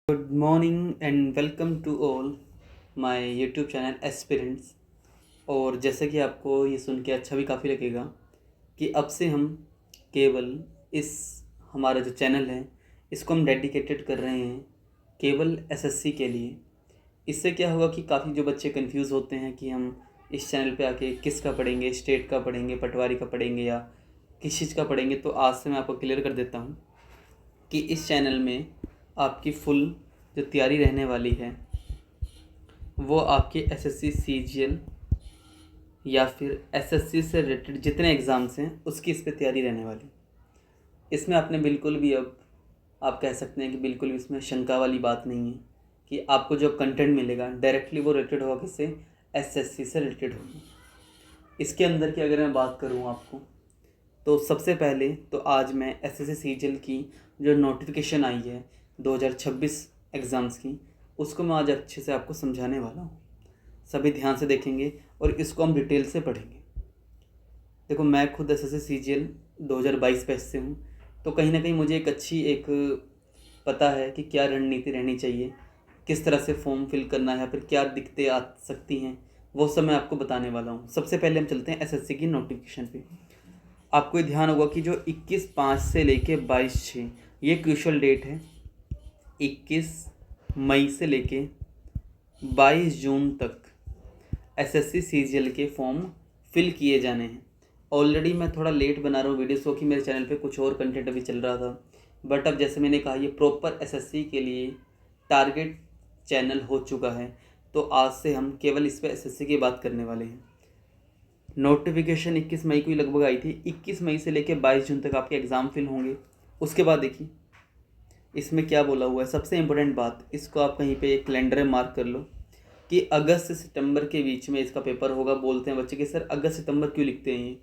Good morning and welcome to all my YouTube channel aspirants. और जैसे कि आपको ये सुन के अच्छा भी काफ़ी लगेगा कि अब से हम केवल इस हमारा जो चैनल है इसको हम डेडिकेटेड कर रहे हैं केवल एसएससी के लिए। इससे क्या होगा कि काफ़ी जो बच्चे कंफ्यूज होते हैं कि हम इस चैनल पे आके किसका पढ़ेंगे, स्टेट का पढ़ेंगे, पटवारी का पढ़ेंगे या किस चीज़ का पढ़ेंगे, तो आज से मैं आपको क्लियर कर देता हूँ कि इस चैनल में आपकी फुल जो तैयारी रहने वाली है वो आपके एसएससी सीजीएल या फिर एसएससी से रिलेटेड जितने एग्ज़ाम्स हैं उसकी इस पर तैयारी रहने वाली। इसमें आपने बिल्कुल भी अब आप कह सकते हैं कि बिल्कुल भी इसमें शंका वाली बात नहीं है कि आपको जो कंटेंट मिलेगा डायरेक्टली वो रिलेटेड होगा किससे, एसएससी से रिलेटेड होगी। इसके अंदर की अगर मैं बात करूँ आपको, तो सबसे पहले तो आज मैं एसएससी सीजीएल की जो नोटिफिकेशन आई है 2026 एग्ज़ाम्स की, उसको मैं आज अच्छे से आपको समझाने वाला हूँ। सभी ध्यान से देखेंगे और इसको हम डिटेल से पढ़ेंगे। देखो, मैं खुद एसएससी सीजीएल 2022 बैच से हूँ, तो कहीं ना कहीं मुझे एक पता है कि क्या रणनीति रहनी चाहिए, किस तरह से फॉर्म फिल करना है, फिर क्या दिक्कतें आ सकती हैं, वो सब मैं आपको बताने वाला हूँ। सबसे पहले हम चलते हैं एसएससी की नोटिफिकेशन पे। आपको ये ध्यान होगा कि जो 21/5 से लेके 22/6 ये क्रूशल डेट है। 21 मई से लेके 22 जून तक एसएससी सीजीएल के फॉर्म फिल किए जाने हैं। ऑलरेडी मैं थोड़ा लेट बना रहा हूँ वीडियोस, क्योंकि मेरे चैनल पे कुछ और कंटेंट अभी चल रहा था, बट अब जैसे मैंने कहा ये प्रॉपर एसएससी के लिए टारगेट चैनल हो चुका है, तो आज से हम केवल इस पर एसएससी की बात करने वाले हैं। नोटिफिकेशन 21 मई को ही लगभग आई थी। 21 मई से लेकर 22 जून तक आपके एग्ज़ाम फिल होंगे। उसके बाद देखिए इसमें क्या बोला हुआ है। सबसे इम्पोर्टेंट बात, इसको आप कहीं पे एक कैलेंडर में मार्क कर लो कि अगस्त से सितंबर के बीच में इसका पेपर होगा। बोलते हैं बच्चे कि सर अगस्त सितंबर क्यों लिखते हैं, ये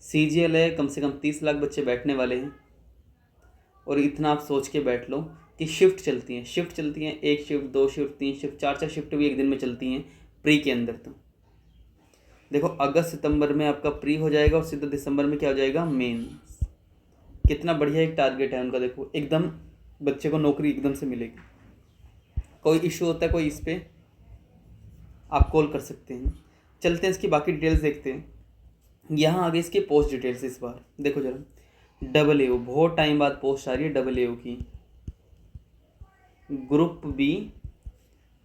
सीजीएल है, कम से कम 30 लाख बच्चे बैठने वाले हैं। और इतना आप सोच के बैठ लो कि शिफ्ट चलती हैं, एक शिफ्ट, दो शिफ्ट, तीन शिफ्ट, चार शिफ्ट भी एक दिन में चलती हैं प्री के अंदर। तो देखो, अगस्त सितंबर में आपका प्री हो जाएगा और सीधा दिसंबर में क्या हो जाएगा, मेंस। कितना बढ़िया एक टारगेट है उनका। देखो, एकदम बच्चे को नौकरी एकदम से मिलेगी। कोई इशू होता है कोई इस पर आप कॉल कर सकते हैं। चलते हैं इसकी बाकी डिटेल्स देखते हैं। यहाँ आगे इसकी पोस्ट डिटेल्स इस बार देखो जरा। AAO, बहुत टाइम बाद पोस्ट आ रही है AAO की। ग्रुप बी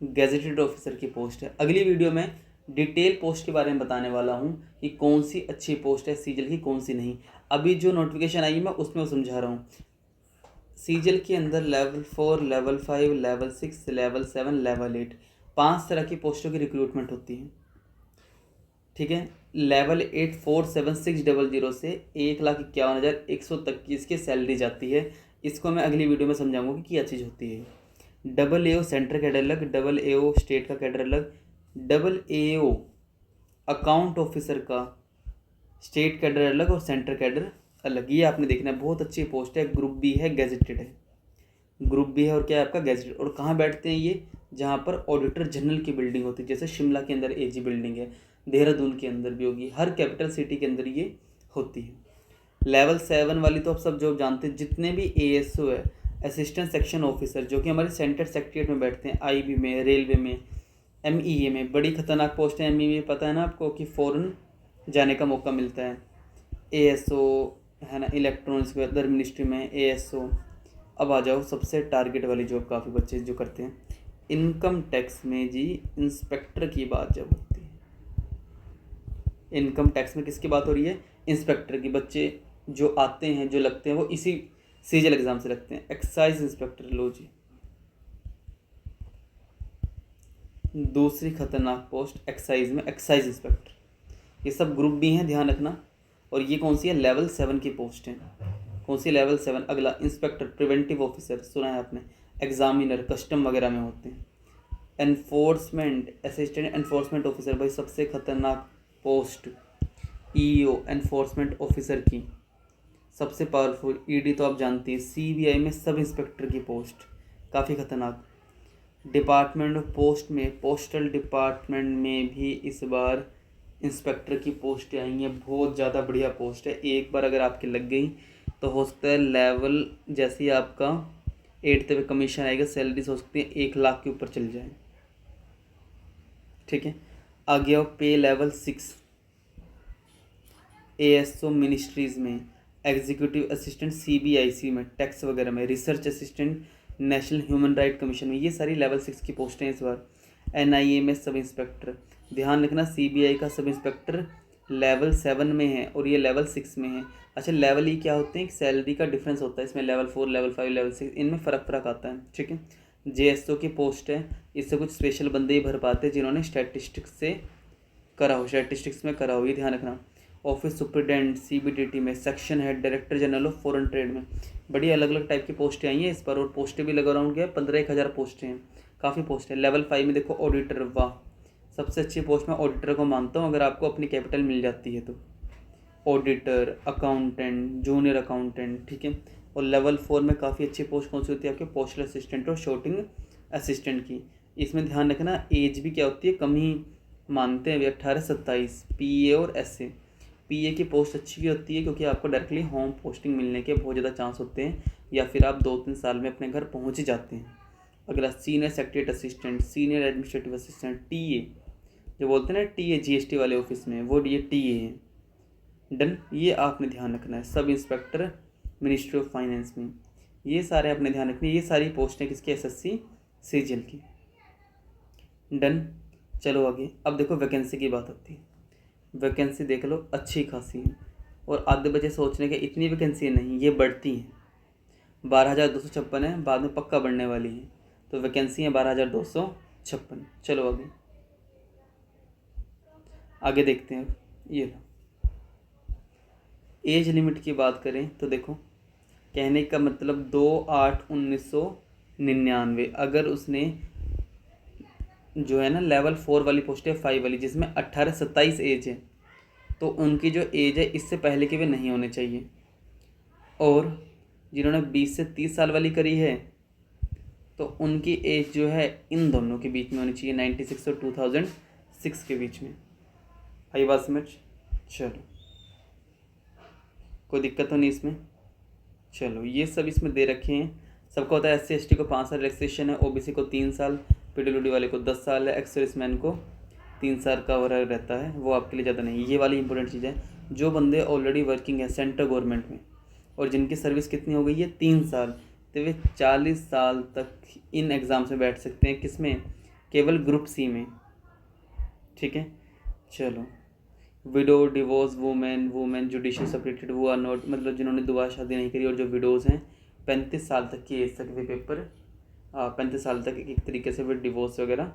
गैजेटेड ऑफिसर की पोस्ट है। अगली वीडियो में डिटेल पोस्ट के बारे में बताने वाला हूँ कि कौन सी अच्छी पोस्ट है सीजीएल की, कौन सी नहीं। अभी जो नोटिफिकेशन आई है मैं उसमें समझा रहा हूँ। सीजीएल के अंदर level 4, level 5, level 6, level 7, level 8 5 तरह की पोस्टों की रिक्रूटमेंट होती है। ठीक है, लेवल 8 47600 से 1,51,100 तक की इसकी सैलरी जाती है। इसको मैं अगली वीडियो में समझाऊंगा कि क्या चीज़ होती है। AAO सेंटर कैडर अलग, AAO स्टेट का कैडर अलग, AAO अकाउंट ऑफिसर का स्टेट कैडर अलग और सेंटर कैडर अलग। ये आपने देखना है, बहुत अच्छी पोस्ट है। ग्रुप बी है, गैजेटेड है। ग्रुप बी है और क्या है आपका, गैजेटेड। और कहाँ बैठते हैं ये, जहाँ पर ऑडिटर जनरल की बिल्डिंग होती है। जैसे शिमला के अंदर एजी बिल्डिंग है, देहरादून के अंदर भी होगी, हर कैपिटल सिटी के अंदर ये होती है। लेवल 7 वाली तो आप सब जो जानते हैं, जितने भी ASO है, असिस्टेंट सेक्शन ऑफिसर, जो कि हमारे सेंटर सेक्रेटरीट में बैठते हैं, IB में, रेलवे में, MEA में। बड़ी खतरनाक पोस्ट है MEA में, पता है ना आपको कि फ़ॉरन जाने का मौका मिलता है। ASO है ना, इलेक्ट्रॉनिक्स अदर मिनिस्ट्री में ASO। अब आ जाओ सबसे टारगेट वाली जॉब काफ़ी बच्चे जो करते हैं, इनकम टैक्स में जी इंस्पेक्टर की बात जब होती है। इनकम टैक्स में किसकी बात हो रही है, इंस्पेक्टर की। बच्चे जो आते हैं, जो लगते हैं, वो इसी सीजीएल एग्जाम से लगते हैं। एक्साइज इंस्पेक्टर, लो जी, दूसरी खतरनाक पोस्ट एक्साइज में, एक्साइज इंस्पेक्टर। ये सब ग्रुप बी हैं, ध्यान रखना। और ये कौन सी है, लेवल 7 की पोस्ट है। कौन सी, लेवल 7। अगला इंस्पेक्टर प्रिवेंटिव ऑफिसर, सुना है आपने, एग्जामिनर कस्टम वगैरह में होते हैं। एनफोर्समेंट असिस्टेंट एनफोर्समेंट ऑफिसर, भाई सबसे खतरनाक पोस्ट। EO एनफोर्समेंट ऑफिसर की सबसे पावरफुल। ED तो आप जानती हैं। CBI में सब इंस्पेक्टर की पोस्ट, काफ़ी खतरनाक। डिपार्टमेंट ऑफ पोस्ट में, पोस्टल डिपार्टमेंट में भी इस बार इंस्पेक्टर की पोस्टें आई हैं। बहुत ज़्यादा बढ़िया पोस्ट है। एक बार अगर आपकी लग गई तो हो सकता है लेवल जैसे ही आपका 8th पे कमीशन आएगा, सैलरीज हो सकती है 1 लाख के ऊपर चल जाए। ठीक है, आ गया पे लेवल 6 ASO मिनिस्ट्रीज़ में, एग्जीक्यूटिव असिस्टेंट CBIC में, टैक्स वगैरह में, research assistant national human right commission में। ये सारी लेवल 6 की पोस्टें हैं इस बार। NIA में सब इंस्पेक्टर, ध्यान रखना CBI का सब इंस्पेक्टर लेवल 7 में है और ये लेवल 6 में है। अच्छा, लेवल ही क्या होते हैं, सैलरी का डिफरेंस होता है इसमें, लेवल 4, लेवल 5, लेवल 6, इनमें फ़र्क आता है। ठीक है, JSO की पोस्ट है, इससे कुछ स्पेशल बंदे ही भर पाते हैं जिन्होंने स्टैटिस्टिक्स में करा हो, ये ध्यान रखना। ऑफिस सुपरिटेंडेंट CBDT में, section head, director general of foreign trade में, बड़ी अलग अलग टाइप की पोस्टें आई हैं इस पर, और पोस्टें भी लगा अराउंड क्या 15-1000 पोस्टें हैं, काफ़ी पोस्ट है। लेवल 5 में देखो ऑडिटर, वाह सबसे अच्छी पोस्ट मैं ऑडिटर को मानता हूँ, अगर आपको अपनी कैपिटल मिल जाती है तो। ऑडिटर, अकाउंटेंट, जूनियर अकाउंटेंट, ठीक है। और लेवल 4 में काफ़ी अच्छी पोस्ट कौन सी होती है आपके, पोस्टल असिस्टेंट और शॉटिंग असिस्टेंट की। इसमें ध्यान रखना एज भी क्या होती है, कम ही मानते हैं, 18-27। PA और SA, PA की पोस्ट अच्छी भी होती है क्योंकि आपको डायरेक्टली होम पोस्टिंग मिलने के बहुत ज़्यादा चांस होते हैं, या फिर आप 2-3 साल में अपने घर पहुँच ही जाते हैं। अगला senior secretariat assistant, senior administrative assistant, TA जो बोलते हैं ना, TA GST वाले ऑफिस में, वो ये TA है। डन, ये आपने ध्यान रखना है। Sub inspector ministry of finance में, ये सारे आपने ध्यान रखनी है। ये सारी पोस्टें किसकी, SSC CGL की। डन, चलो आगे। अब देखो वैकेंसी की बात आती है। वैकेंसी देख लो अच्छी खासी है, और आधे बजे सोचने के इतनी वैकेंसी नहीं, ये बढ़ती हैं। 12,256 है, बाद में पक्का बढ़ने वाली है, तो वैकेंसी है 12,256। चलो आगे देखते हैं। ये लो, एज लिमिट की बात करें तो देखो, कहने का मतलब 2/8/1999, अगर उसने जो है ना लेवल 4 वाली पोस्ट है, 5 वाली जिसमें 18-27 एज है, तो उनकी जो एज है इससे पहले के वे नहीं होने चाहिए। और जिन्होंने 20 से 30 साल वाली करी है तो उनकी एज जो है इन दोनों के बीच में होनी चाहिए, 96 और 2006 के बीच में। आई बात समझ? चलो, कोई दिक्कत तो नहीं इसमें। चलो, ये सब इसमें दे रखे हैं। सबको होता है SC ST को 5 साल रिलैक्सेशन है, OBC को 3 साल, PWD वाले को 10 साल है, एक्स सर्विसमैन को 3 साल का रहता है, वो आपके लिए ज़्यादा नहीं। ये वाली इंपॉर्टेंट चीज़ है, जो बंदे ऑलरेडी वर्किंग है सेंट्रल गवर्नमेंट में और जिनकी सर्विस कितनी हो गई है 3 साल, तो वे 40 साल तक इन एग्ज़ाम्स में बैठ सकते हैं। किस में? केवल ग्रुप C में। ठीक है, चलो। Window, divorce, women judicial separated, वो आर नॉट, मतलब जिन्होंने दोबारा शादी नहीं करी, और जो विडोज़ हैं 35 साल तक की एज तक वे पेपर 35 साल तक एक तरीके से वे डिवोर्स वगैरह,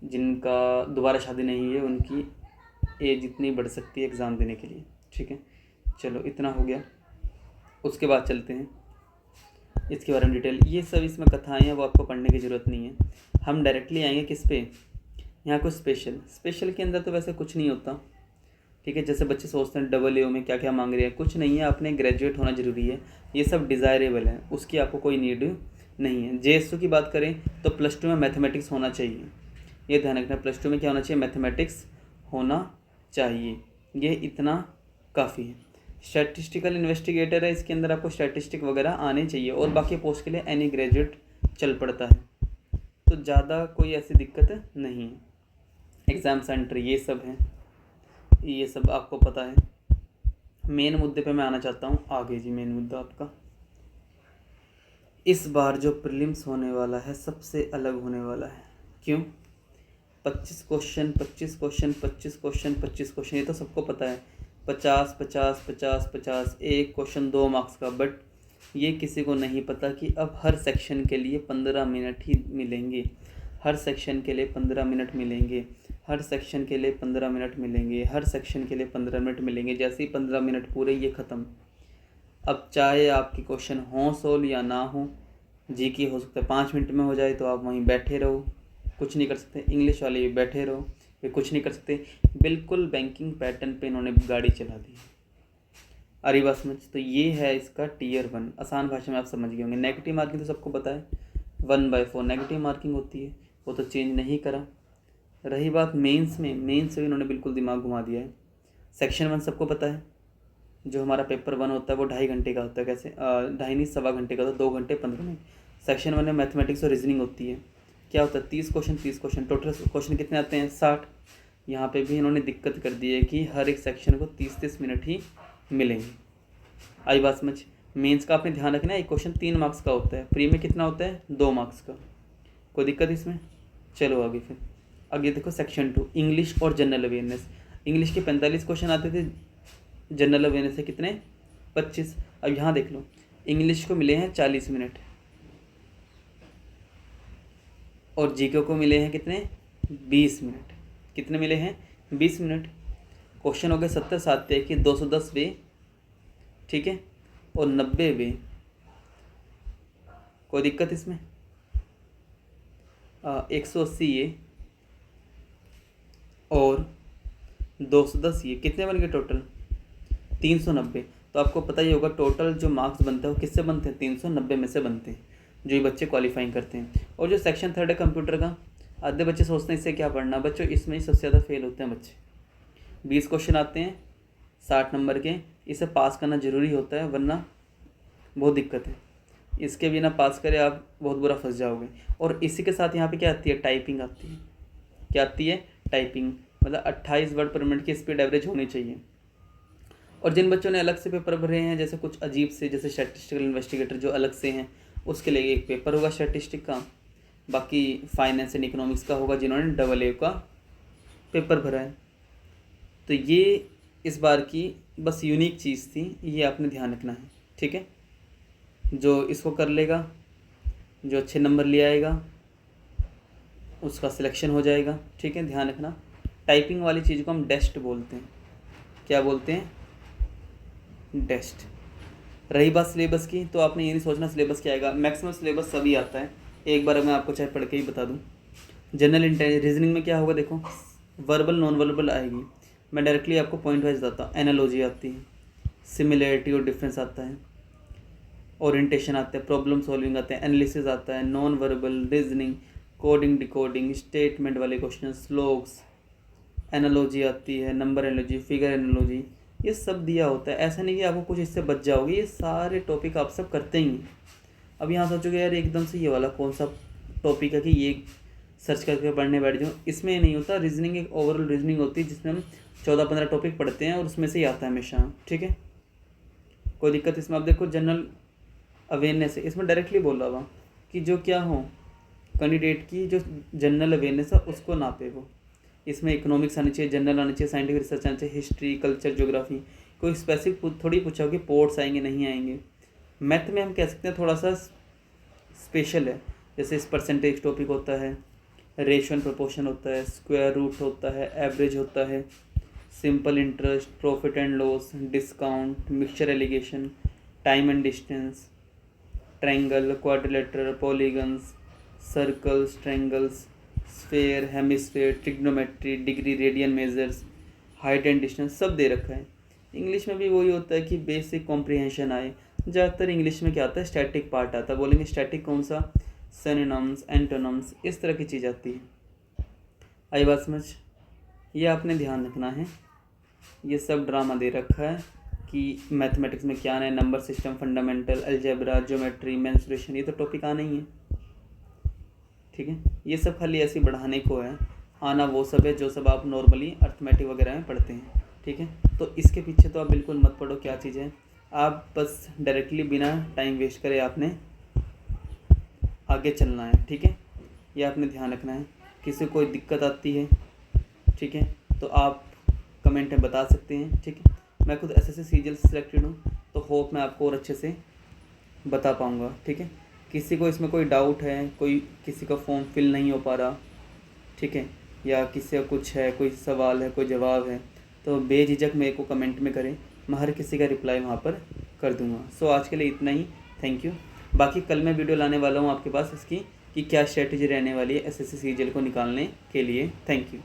जिनका दोबारा शादी नहीं है उनकी एज इतनी बढ़ सकती है एग्ज़ाम देने के लिए। ठीक है, चलो इतना हो गया। उसके बाद चलते हैं इसके बारे में डिटेल। ये सब इसमें कथाएँ हैं, वो आपको पढ़ने की ज़रूरत नहीं है। हम डायरेक्टली आएंगे किस पे, यहाँ कुछ स्पेशल के अंदर तो वैसे कुछ नहीं होता। ठीक है, जैसे बच्चे सोचते हैं AA में क्या क्या मांग रहे हैं, कुछ नहीं है। आपने ग्रेजुएट होना ज़रूरी है, ये सब डिज़ायरेबल है, उसकी आपको कोई नीड नहीं है। JSO की बात करें तो +2 में मैथमेटिक्स होना चाहिए, ये ध्यान रखना। +2 में क्या होना चाहिए, मैथमेटिक्स होना चाहिए, ये इतना काफ़ी है। स्टैटिस्टिकल इन्वेस्टिगेटर है, इसके अंदर आपको स्टैटिस्टिक वगैरह आने चाहिए, और बाकी पोस्ट के लिए एनी ग्रेजुएट चल पड़ता है, तो ज़्यादा कोई ऐसी दिक्कत नहीं है। एग्ज़ाम सेंटर ये सब है, ये सब आपको पता है। मेन मुद्दे पे मैं आना चाहता हूँ आगे जी। मेन मुद्दा आपका इस बार जो प्रीलिम्स होने वाला है सबसे अलग होने वाला है। क्यों? 25 क्वेश्चन 25 क्वेश्चन 25 क्वेश्चन 25 क्वेश्चन, ये तो सबको पता है। 50 50 50 50, एक क्वेश्चन 2 मार्क्स का। बट ये किसी को नहीं पता कि अब हर सेक्शन के लिए 15 मिनट ही मिलेंगे, हर सेक्शन के लिए 15 मिनट मिलेंगे, हर सेक्शन के लिए 15 मिनट मिलेंगे, हर सेक्शन के लिए 15 मिनट मिलेंगे। जैसे ही 15 मिनट पूरे, ये ख़त्म। अब चाहे आपके क्वेश्चन हों सोल्व या ना हो, जी की हो सकता है 5 मिनट में हो जाए, तो आप वहीं बैठे रहो, कुछ नहीं कर सकते। इंग्लिश वाले भी बैठे रहो, वे कुछ नहीं कर सकते। बिल्कुल बैंकिंग पैटर्न पे इन्होंने गाड़ी चला दी। अरे बात समझ? तो ये है इसका Tier 1, आसान भाषा में आप समझ गए होंगे। नेगेटिव मार्किंग तो सबको पता है, 1/4 नेगेटिव मार्किंग होती है, वो तो चेंज नहीं करा। रही बात मेंस में, मेंस में इन्होंने बिल्कुल दिमाग घुमा दिया है। सेक्शन 1 सबको पता है, जो हमारा पेपर 1 होता है वो 2.5 घंटे का होता है। कैसे 2.5 नहीं, 1.25 घंटे का होता है, 2 घंटे 15 मिनट। सेक्शन 1 में मैथमेटिक्स और रीजनिंग होती है। क्या होता है 30 क्वेश्चन, टोटल क्वेश्चन कितने आते हैं 60। यहाँ पे भी इन्होंने दिक्कत कर दी है कि हर एक सेक्शन को 30-30 मिनट ही मिलेंगे। आई बात समझ। मेंस का आपने ध्यान रखना है, एक क्वेश्चन 3 मार्क्स का होता है, प्री में कितना होता है 2 मार्क्स का। कोई दिक्कत इसमें? चलो आगे फिर आगे देखो सेक्शन 2 इंग्लिश और जनरल अवेयरनेस। इंग्लिश के 45 क्वेश्चन आते थे, जनरल अवेयरनेस से कितने 25। अब यहाँ देख लो इंग्लिश को मिले हैं 40 मिनट और जीके को मिले हैं कितने 20 मिनट। कितने मिले हैं 20 मिनट। क्वेश्चन हो गए 70 साध्याय के 210 वे, ठीक है, और 90 वे। कोई दिक्कत इसमें? 180 ये और 210 ये, कितने बन गए टोटल 390। तो आपको पता ही होगा टोटल जो मार्क्स बनते हैं वो किससे बनते हैं 390 में से बनते हैं, जो ये बच्चे क्वालिफाइंग करते हैं। और जो सेक्शन 3 है कंप्यूटर का, आधे बच्चे सोचते हैं इससे क्या पढ़ना, बच्चों इसमें ही सबसे ज़्यादा फेल होते हैं बच्चे। 20 क्वेश्चन आते हैं 60 नंबर के, इसे पास करना ज़रूरी होता है वरना बहुत दिक्कत है। इसके बिना पास करें आप बहुत बुरा फंस जाओगे। और इसी के साथ यहाँ पे क्या आती है टाइपिंग आती है। क्या आती है टाइपिंग, मतलब 28 वर्ड पर मिनट की स्पीड एवरेज होनी चाहिए। और जिन बच्चों ने अलग से पेपर भरे हैं जैसे कुछ अजीब से, जैसे स्टैटिस्टिकल इन्वेस्टिगेटर जो अलग से हैं, उसके लिए एक पेपर होगा स्टैटिस्टिक का, बाकी फाइनेंस एंड इकोनॉमिक्स का होगा जिन्होंने AA का पेपर भरा है। तो ये इस बार की बस यूनिक चीज़ थी, ये आपने ध्यान रखना है, ठीक है। जो इसको कर लेगा, जो अच्छे नंबर ले आएगा उसका सिलेक्शन हो जाएगा, ठीक है, ध्यान रखना। टाइपिंग वाली चीज़ को हम डेस्ट बोलते हैं। क्या बोलते हैं? डेस्ट। रही बात सिलेबस की, तो आपने ये नहीं सोचना सिलेबस क्या आएगा, मैक्सिमम सिलेबस सभी आता है। एक बार मैं आपको चाहे पढ़ के ही बता दूं। जनरल इंटेलिजेंस रीजनिंग में क्या होगा देखो, वर्बल नॉन वर्बल आएगी। मैं डायरेक्टली आपको पॉइंट वाइज बताता हूँ। एनालॉजी आती है, सिमिलैरिटी और डिफरेंस आता है, ओरिएंटेशन आता है, प्रॉब्लम सॉल्विंग आता है, एनालिसिस आता है, non verbal, reasoning, coding decoding, statement वाले क्वेश्चन, स्लोग्स, एनालॉजी आती है, नंबर एनालॉजी, फिगर एनालॉजी, ये सब दिया होता है। ऐसा नहीं कि आपको कुछ इससे बच जाओगे, ये सारे टॉपिक आप सब करते ही हैं। अब यहाँ सोचोगे यार एकदम से ये वाला कौन सा टॉपिक है कि ये सर्च करके पढ़ने बैठ जाऊँ, इसमें नहीं होता। रीजनिंग एक ओवरऑल रीजनिंग होती है जिसमें हम 14-15 टॉपिक पढ़ते हैं और उसमें से ही आता है हमेशा, ठीक है। कोई दिक्कत इसमें? आप देखो जनरल अवेयरनेस है, इसमें डायरेक्टली बोल रहा हुआ कि जो क्या हो कैंडिडेट की जो जनरल अवेयरनेस है उसको नापे वो। इसमें इकोनॉमिक्स आनी चाहिए, जनरल आनी चाहिए, साइंटिफिक रिसर्च आनी चाहिए, हिस्ट्री, कल्चर, ज्योग्राफी। कोई स्पेसिफिक थोड़ी पूछा हो कि पोर्ट्स आएंगे नहीं आएंगे। मैथ में हम कह सकते हैं थोड़ा सा स्पेशल है, जैसे इस परसेंटेज टॉपिक होता है, रेशियो एंड प्रोपोर्शन होता है, स्क्वायर रूट होता है, एवरेज होता है, simple interest, profit and loss, discount, mixture allegation, time and distance, triangle, quadrilateral, polygons, circles, triangles, sphere, hemisphere, trigonometry, degree, radian measures, height and distance, सब दे रखा है। English में भी वही होता है कि बेसिक कॉम्प्रिहेंशन आए। ज़्यादातर इंग्लिश में क्या आता है स्टैटिक पार्ट आता है। बोलेंगे स्टैटिक कौन सा, सिनोनिम्स, एंटोनिम्स, इस तरह की चीज़ आती है। आई बात समझ? ये आपने ध्यान रखना है। ये सब ड्रामा दे रखा है कि मैथमेटिक्स में क्या आना है, number system, fundamental, algebra, geometry, mensuration, ये तो टॉपिक आना ही है, ठीक है। ये सब खाली ऐसे बढ़ाने को है, आना वो सब है जो सब आप नॉर्मली अर्थमेटिक वगैरह में पढ़ते हैं, ठीक है। तो इसके पीछे तो आप बिल्कुल मत पढ़ो क्या चीज़ है, आप बस डायरेक्टली बिना टाइम वेस्ट करे आपने आगे चलना है, ठीक है। ये आपने ध्यान रखना है। किसी को कोई दिक्कत आती है, ठीक है, तो आप कमेंट में बता सकते हैं, ठीक है। मैं खुद SSC सीजीएल से सिलेक्टेड हूँ, तो होप मैं आपको और अच्छे से बता पाऊँगा, ठीक है। किसी को इसमें कोई डाउट है, कोई किसी का फॉर्म फिल नहीं हो पा रहा, ठीक है, या किसी का कुछ है, कोई सवाल है, कोई जवाब है, तो बेझिझक मेरे को कमेंट में करें, मैं हर किसी का रिप्लाई वहाँ पर कर दूँगा। सो आज के लिए इतना ही, थैंक यू। बाकी कल मैं वीडियो लाने वाला हूँ आपके पास इसकी कि क्या स्ट्रेटजी रहने वाली है SSC सीजीएल को निकालने के लिए। Thank you.